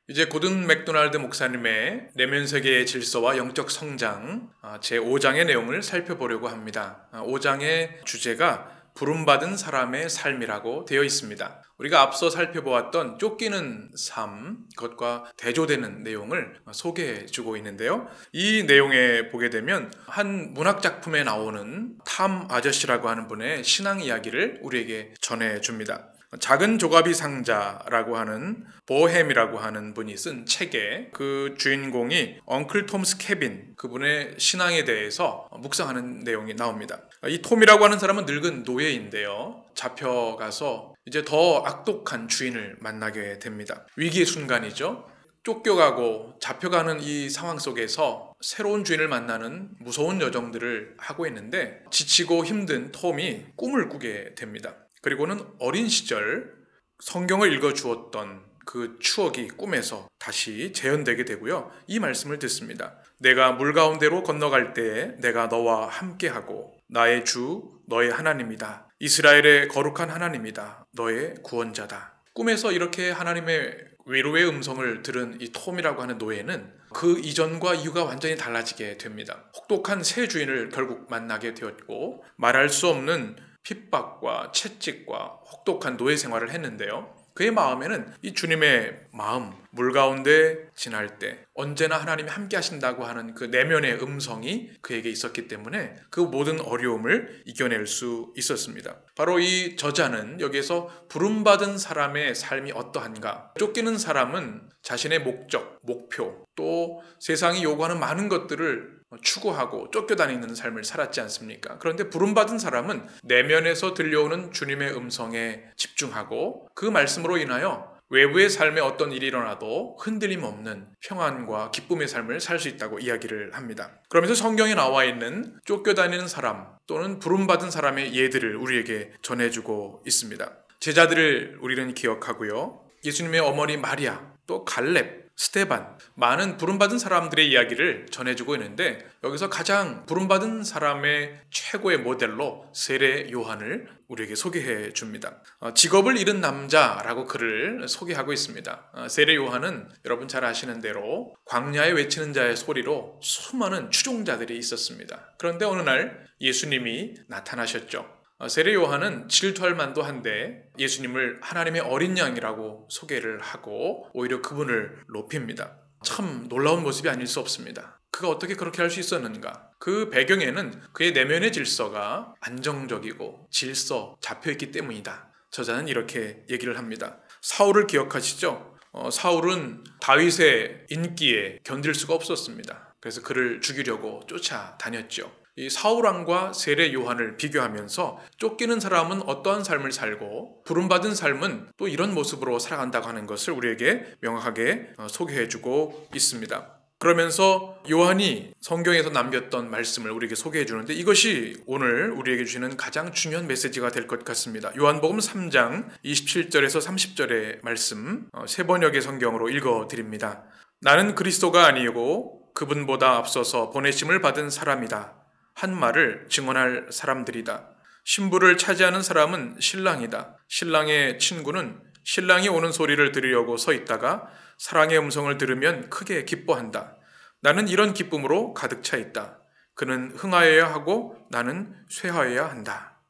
이제 고든 맥도날드 목사님의 내면 세계의 질서와 영적 성장 제5장의 내용을 살펴보려고 합니다. 5장의 주제가 부름받은 사람의 삶이라고 되어 있습니다. 우리가 앞서 살펴보았던 쫓기는 삶, 그것과 대조되는 내용을 소개해 주고 있는데요. 이 내용에 보게 되면 한 문학작품에 나오는 탐 아저씨라고 하는 분의 신앙 이야기를 우리에게 전해 줍니다. 작은 조가비 상자라고 하는 보햄이라고 하는 분이 쓴 책에 그 주인공이 엉클 톰스 케빈, 그분의 신앙에 대해서 묵상하는 내용이 나옵니다. 이 톰이라고 하는 사람은 늙은 노예인데요. 잡혀가서 이제 더 악독한 주인을 만나게 됩니다. 위기의 순간이죠. 쫓겨가고 잡혀가는 이 상황 속에서 새로운 주인을 만나는 무서운 여정들을 하고 있는데 지치고 힘든 톰이 꿈을 꾸게 됩니다. 그리고는 어린 시절 성경을 읽어주었던 그 추억이 꿈에서 다시 재현되게 되고요. 이 말씀을 듣습니다. 내가 물 가운데로 건너갈 때에 내가 너와 함께하고 나의 주 너의 하나님이다. 이스라엘의 거룩한 하나님이다. 너의 구원자다. 꿈에서 이렇게 하나님의 위로의 음성을 들은 이 톰이라고 하는 노예는 그 이전과 이유가 완전히 달라지게 됩니다. 혹독한 새 주인을 결국 만나게 되었고 말할 수 없는 핍박과 채찍과 혹독한 노예 생활을 했는데요. 그의 마음에는 이 주님의 마음, 물 가운데 지날 때 언제나 하나님이 함께 하신다고 하는 그 내면의 음성이 그에게 있었기 때문에 그 모든 어려움을 이겨낼 수 있었습니다. 바로 이 저자는 여기에서 부름받은 사람의 삶이 어떠한가? 쫓기는 사람은 자신의 목적, 목표, 또 세상이 요구하는 많은 것들을 추구하고 쫓겨다니는 삶을 살았지 않습니까? 그런데 부름받은 사람은 내면에서 들려오는 주님의 음성에 집중하고 그 말씀으로 인하여 외부의 삶에 어떤 일이 일어나도 흔들림 없는 평안과 기쁨의 삶을 살 수 있다고 이야기를 합니다. 그러면서 성경에 나와 있는 쫓겨다니는 사람 또는 부름받은 사람의 예들을 우리에게 전해주고 있습니다. 제자들을 우리는 기억하고요. 예수님의 어머니 마리아, 또 갈렙, 스데반, 많은 부름받은 사람들의 이야기를 전해주고 있는데 여기서 가장 부름받은 사람의 최고의 모델로 세례 요한을 우리에게 소개해 줍니다. 직업을 잃은 남자라고 그를 소개하고 있습니다. 세례 요한은 여러분 잘 아시는 대로 광야에 외치는 자의 소리로 수많은 추종자들이 있었습니다. 그런데 어느 날 예수님이 나타나셨죠. 세례 요한은 질투할 만도 한데 예수님을 하나님의 어린 양이라고 소개를 하고 오히려 그분을 높입니다. 참 놀라운 모습이 아닐 수 없습니다. 그가 어떻게 그렇게 할 수 있었는가? 그 배경에는 그의 내면의 질서가 안정적이고 질서 잡혀있기 때문이다. 저자는 이렇게 얘기를 합니다. 사울을 기억하시죠? 사울은 다윗의 인기에 견딜 수가 없었습니다. 그래서 그를 죽이려고 쫓아다녔죠. 이 사울왕과 세례 요한을 비교하면서 쫓기는 사람은 어떠한 삶을 살고 부름받은 삶은 또 이런 모습으로 살아간다고 하는 것을 우리에게 명확하게 소개해주고 있습니다. 그러면서 요한이 성경에서 남겼던 말씀을 우리에게 소개해 주는데 이것이 오늘 우리에게 주시는 가장 중요한 메시지가 될 것 같습니다. 요한복음 3장 27절에서 30절의 말씀 세 번역의 성경으로 읽어드립니다. 나는 그리스도가 아니고 그분보다 앞서서 보내심을 받은 사람이다. 한 말을 증언할 사람들이다. 신부를 차지하는 사람은 신랑이다. 신랑의 친구는 신랑이 오는 소리를 들으려고 서 있다가 사랑의 음성을 들으면 크게 기뻐한다. 나는 이런 기쁨으로 가득 차 있다. 그는 흥하여야 하고 나는 쇠하여야 한다.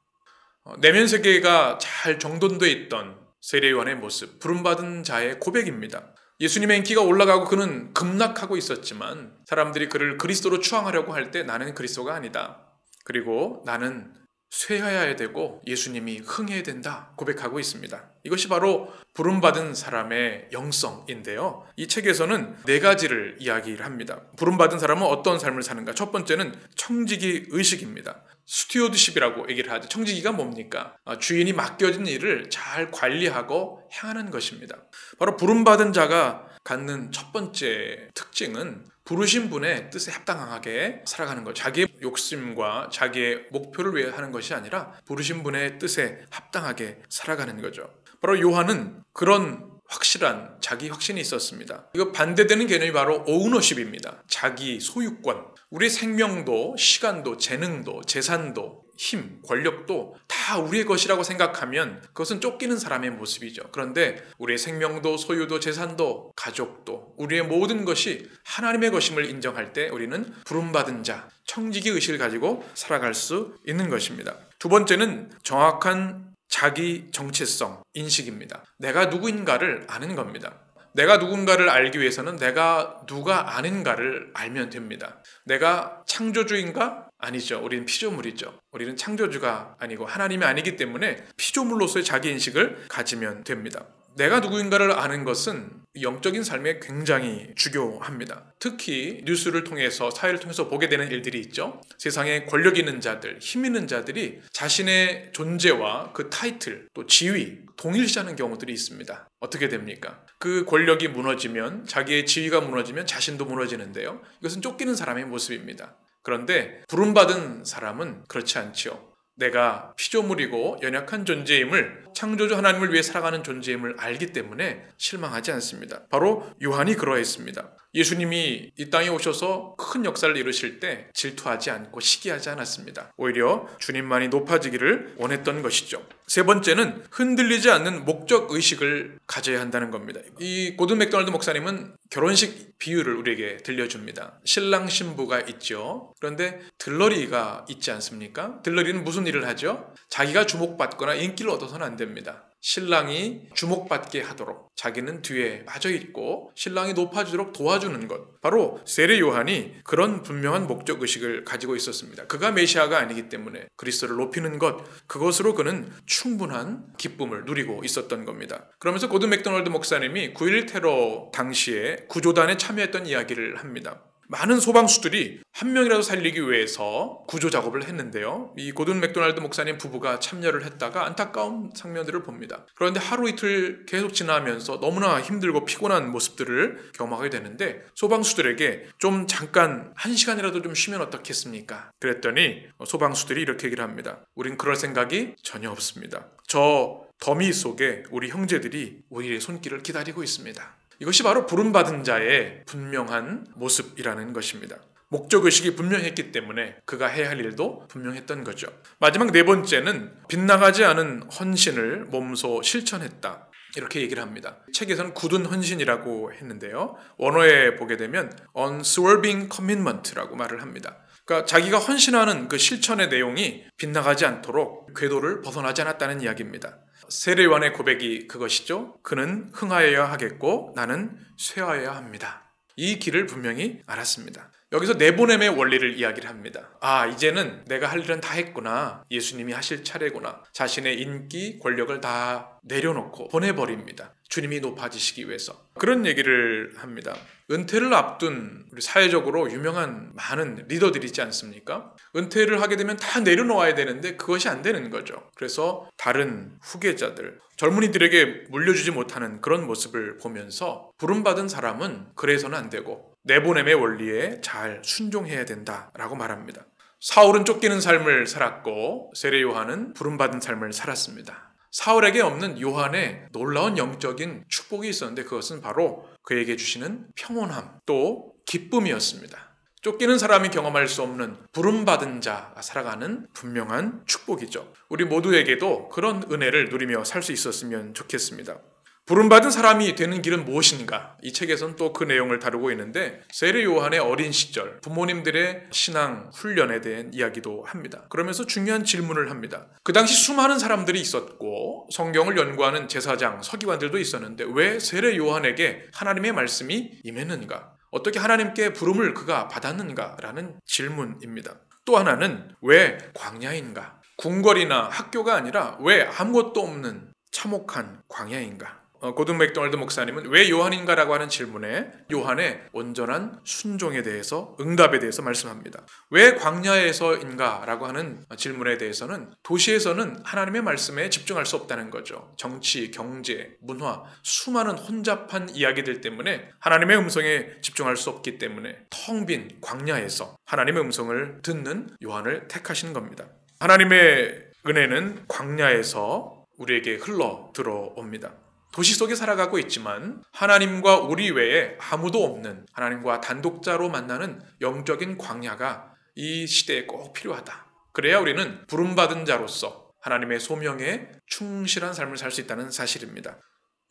내면 세계가 잘 정돈되어 있던 세례 요한의 모습, 부름받은 자의 고백입니다. 예수님의 인기가 올라가고 그는 급락하고 있었지만 사람들이 그를 그리스도로 추앙하려고 할 때 나는 그리스도가 아니다. 그리고 나는 쇠하여야 되고 예수님이 흥해야 된다 고백하고 있습니다. 이것이 바로 부름받은 사람의 영성인데요. 이 책에서는 네 가지를 이야기를 합니다. 부름받은 사람은 어떤 삶을 사는가? 첫 번째는 청지기 의식입니다. 스튜어드십이라고 얘기를 하죠. 청지기가 뭡니까? 주인이 맡겨진 일을 잘 관리하고 행하는 것입니다. 바로 부름받은 자가 갖는 첫 번째 특징은 부르신 분의 뜻에 합당하게 살아가는 것. 자기의 욕심과 자기의 목표를 위해 하는 것이 아니라 부르신 분의 뜻에 합당하게 살아가는 거죠. 바로 요한은 그런 확실한 자기 확신이 있었습니다. 이거 반대되는 개념이 바로 오너십입니다. 자기 소유권. 우리 생명도, 시간도, 재능도, 재산도, 힘, 권력도 다 우리의 것이라고 생각하면 그것은 쫓기는 사람의 모습이죠. 그런데 우리의 생명도, 소유도, 재산도, 가족도, 우리의 모든 것이 하나님의 것임을 인정할 때 우리는 부름받은 자, 청지기 의식을 가지고 살아갈 수 있는 것입니다. 두 번째는 정확한 자기 정체성, 인식입니다. 내가 누구인가를 아는 겁니다. 내가 누군가를 알기 위해서는 내가 누가 아는가를 알면 됩니다. 내가 창조주인가? 아니죠. 우리는 피조물이죠. 우리는 창조주가 아니고 하나님이 아니기 때문에 피조물로서의 자기인식을 가지면 됩니다. 내가 누구인가를 아는 것은 영적인 삶에 굉장히 중요합니다. 특히 뉴스를 통해서, 사회를 통해서 보게 되는 일들이 있죠. 세상에 권력 있는 자들, 힘 있는 자들이 자신의 존재와 그 타이틀, 또 지위, 동일시하는 경우들이 있습니다. 어떻게 됩니까? 그 권력이 무너지면, 자기의 지위가 무너지면 자신도 무너지는데요. 이것은 쫓기는 사람의 모습입니다. 그런데 부름받은 사람은 그렇지 않죠. 내가 피조물이고 연약한 존재임을, 창조주 하나님을 위해 살아가는 존재임을 알기 때문에 실망하지 않습니다. 바로 요한이 그러했습니다. 예수님이 이 땅에 오셔서 큰 역사를 이루실 때 질투하지 않고 시기하지 않았습니다. 오히려 주님만이 높아지기를 원했던 것이죠. 세 번째는 흔들리지 않는 목적의식을 가져야 한다는 겁니다. 이 고든 맥도날드 목사님은 결혼식 비유를 우리에게 들려줍니다. 신랑 신부가 있죠. 그런데 들러리가 있지 않습니까? 들러리는 무슨 일을 하죠? 자기가 주목받거나 인기를 얻어서는 안 됩니다. 신랑이 주목받게 하도록 자기는 뒤에 빠져있고 신랑이 높아지도록 도와주는 것. 바로 세례 요한이 그런 분명한 목적의식을 가지고 있었습니다. 그가 메시아가 아니기 때문에 그리스도를 높이는 것, 그것으로 그는 충분한 기쁨을 누리고 있었던 겁니다. 그러면서 고든 맥도날드 목사님이 9.11 테러 당시에 구조단에 참여했던 이야기를 합니다. 많은 소방수들이 한 명이라도 살리기 위해서 구조 작업을 했는데요. 이 고든 맥도날드 목사님 부부가 참여를 했다가 안타까운 장면들을 봅니다. 그런데 하루 이틀 계속 지나면서 너무나 힘들고 피곤한 모습들을 경험하게 되는데 소방수들에게 좀 잠깐 1시간이라도 좀 쉬면 어떻겠습니까? 그랬더니 소방수들이 이렇게 얘기를 합니다. 우린 그럴 생각이 전혀 없습니다. 저 더미 속에 우리 형제들이 우리의 손길을 기다리고 있습니다. 이것이 바로 부름받은 자의 분명한 모습이라는 것입니다. 목적의식이 분명했기 때문에 그가 해야 할 일도 분명했던 거죠. 마지막 네 번째는 빗나가지 않은 헌신을 몸소 실천했다. 이렇게 얘기를 합니다. 책에서는 굳은 헌신이라고 했는데요. 원어에 보게 되면 unswerving commitment라고 말을 합니다. 그러니까 자기가 헌신하는 그 실천의 내용이 빗나가지 않도록 궤도를 벗어나지 않았다는 이야기입니다. 세례 요한의 고백이 그것이죠. 그는 흥하여야 하겠고 나는 쇠하여야 합니다. 이 길을 분명히 알았습니다. 여기서 내보냄의 원리를 이야기를 합니다. 아, 이제는 내가 할 일은 다 했구나. 예수님이 하실 차례구나. 자신의 인기, 권력을 다 내려놓고 보내버립니다. 주님이 높아지시기 위해서. 그런 얘기를 합니다. 은퇴를 앞둔 우리 사회적으로 유명한 많은 리더들이 있지 않습니까? 은퇴를 하게 되면 다 내려놓아야 되는데 그것이 안 되는 거죠. 그래서 다른 후계자들, 젊은이들에게 물려주지 못하는 그런 모습을 보면서 부름받은 사람은 그래서는 안 되고 내보냄의 원리에 잘 순종해야 된다라고 말합니다. 사울은 쫓기는 삶을 살았고 세례 요한은 부름받은 삶을 살았습니다. 사울에게 없는 요한의 놀라운 영적인 축복이 있었는데 그것은 바로 그에게 주시는 평온함 또 기쁨이었습니다. 쫓기는 사람이 경험할 수 없는 부름받은 자가 살아가는 분명한 축복이죠. 우리 모두에게도 그런 은혜를 누리며 살 수 있었으면 좋겠습니다. 부름받은 사람이 되는 길은 무엇인가? 이 책에서는 또 그 내용을 다루고 있는데 세례 요한의 어린 시절 부모님들의 신앙 훈련에 대한 이야기도 합니다. 그러면서 중요한 질문을 합니다. 그 당시 수많은 사람들이 있었고 성경을 연구하는 제사장, 서기관들도 있었는데 왜 세례 요한에게 하나님의 말씀이 임했는가? 어떻게 하나님께 부름을 그가 받았는가? 라는 질문입니다. 또 하나는 왜 광야인가? 궁궐이나 학교가 아니라 왜 아무것도 없는 참혹한 광야인가? 고든 맥도날드 목사님은 왜 요한인가라고 하는 질문에 요한의 온전한 순종에 대해서 응답에 대해서 말씀합니다. 왜 광야에서인가라고 하는 질문에 대해서는 도시에서는 하나님의 말씀에 집중할 수 없다는 거죠. 정치, 경제, 문화, 수많은 혼잡한 이야기들 때문에 하나님의 음성에 집중할 수 없기 때문에 텅 빈 광야에서 하나님의 음성을 듣는 요한을 택하신 겁니다. 하나님의 은혜는 광야에서 우리에게 흘러 들어옵니다. 도시 속에 살아가고 있지만 하나님과 우리 외에 아무도 없는 하나님과 단독자로 만나는 영적인 광야가 이 시대에 꼭 필요하다. 그래야 우리는 부름받은 자로서 하나님의 소명에 충실한 삶을 살 수 있다는 사실입니다.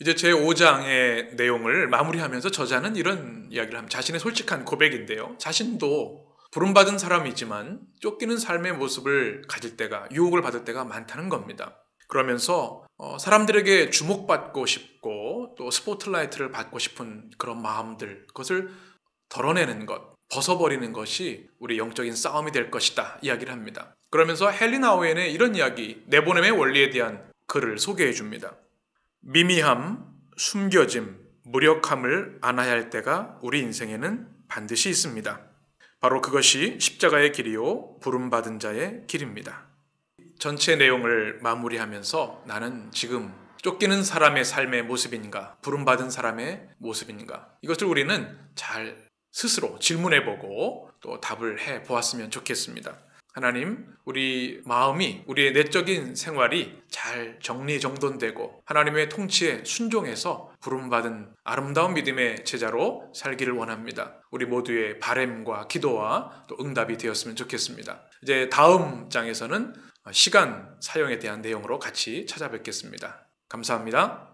이제 제5장의 내용을 마무리하면서 저자는 이런 이야기를 합니다. 자신의 솔직한 고백인데요. 자신도 부름받은 사람이지만 쫓기는 삶의 모습을 가질 때가, 유혹을 받을 때가 많다는 겁니다. 그러면서 사람들에게 주목받고 싶고 또 스포트라이트를 받고 싶은 그런 마음들, 그것을 덜어내는 것, 벗어버리는 것이 우리 영적인 싸움이 될 것이다 이야기를 합니다. 그러면서 헨리 나우엔의 이런 이야기, 내보냄의 원리에 대한 글을 소개해 줍니다. 미미함, 숨겨짐, 무력함을 안아야 할 때가 우리 인생에는 반드시 있습니다. 바로 그것이 십자가의 길이요 부름받은 자의 길입니다. 전체 내용을 마무리하면서 나는 지금 쫓기는 사람의 삶의 모습인가, 부름받은 사람의 모습인가, 이것을 우리는 잘 스스로 질문해보고 또 답을 해보았으면 좋겠습니다. 하나님, 우리 마음이, 우리의 내적인 생활이 잘 정리정돈되고 하나님의 통치에 순종해서 부름받은 아름다운 믿음의 제자로 살기를 원합니다. 우리 모두의 바램과 기도와 또 응답이 되었으면 좋겠습니다. 이제 다음 장에서는 시간 사용에 대한 내용으로 같이 찾아뵙겠습니다. 감사합니다.